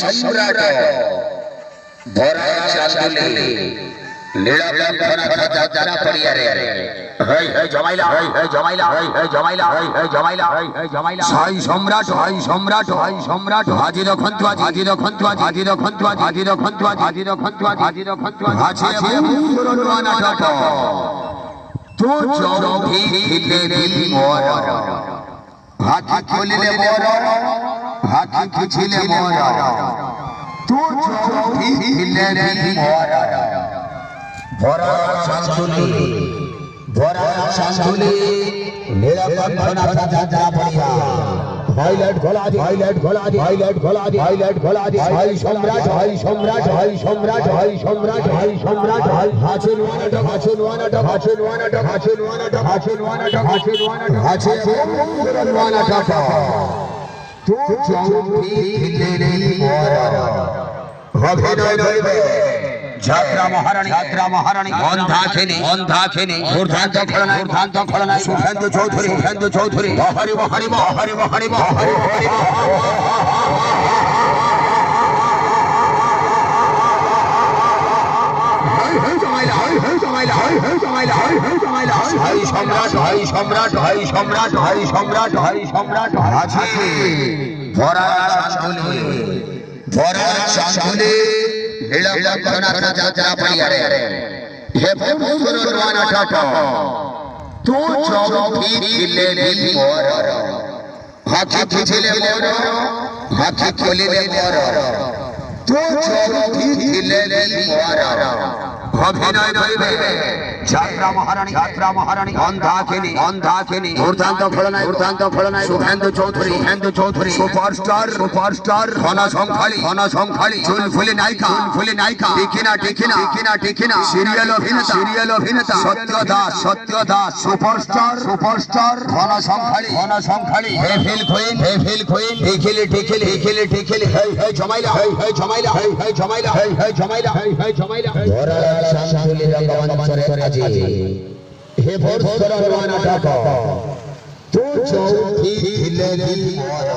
সম্রাট ভরা চাঁদুলে নীলকণ্ঠনাথ যাত্রা পড়িয়ারে হই হই জমাইলা হই হই জমাইলা হই হই জমাইলা হই হই জমাইলা হই হই জমাইলা সাই সম্রাট হই সম্রাট হই সম্রাট হাজির খন্তুয়া হাজির খন্তুয়া হাজির খন্তুয়া হাজির খন্তুয়া হাজির খন্তুয়া হাজির খন্তুয়া আছে পুরনো নাটক তো চৌধি খিলে মোর হাতি খুলিলে মোর হাতি খুছিলে মোর তো চৌধি খিলে মোর ভরা চাঁদুলে নীলকণ্ঠনাথ যাত্রা পড়িয়া হাইলাইট ঘোলা দি হাইলাইট ঘোলা দি হাইলাইট ঘোলা দি হাইলাইট ঘোলা দি হাই সম্রাট হাই সম্রাট হাই সম্রাট হাই সম্রাট হাই সম্রাট হাই হাচুন ওয়ানাটা হাচুন ওয়ানাটা হাচুন ওয়ানাটা হাচুন ওয়ানাটা হাচুন ওয়ানাটা হাচুন ওয়ানাটা হাচুন ওয়ানাটা তো চৌধি খিলে মোর অভিনয় নইবে যাত্রা মহারানী অন্ধা খেনে দুর্দান্ত খলনা সুখেন্দু চৌধুরী হরি হরি হরি হরি হরি সম্রাট আছে ভরা চাঁদুলে নীলকণ্ঠনাথ যাত্রা পড়িয়ারে হে পুরনো নাটক তো চৌধি খিলে মোর হাতি খুলিলে মোর হাতি খুলিলে মোর তো চৌধি খিলে মোর অভিনয় নইবে যাত্রা মহারানী অন্ধা খেনে দুর্দান্ত খলনায় সুখেন্দু চৌধুরী সুপারস্টার ঘন সংখালী চুল ফুলে নায়িকা টিকিনা সিরিয়াল অভিনেতা সত্য দাস সুপারস্টার ঘন সংখালী হে ফিল কুইন টিকিলি হে জমাইলা ভরা চাঁদুলে রঙ্গমঞ্চরে আজি হে পুরনো নাটক তো চৌধি খিলে মোর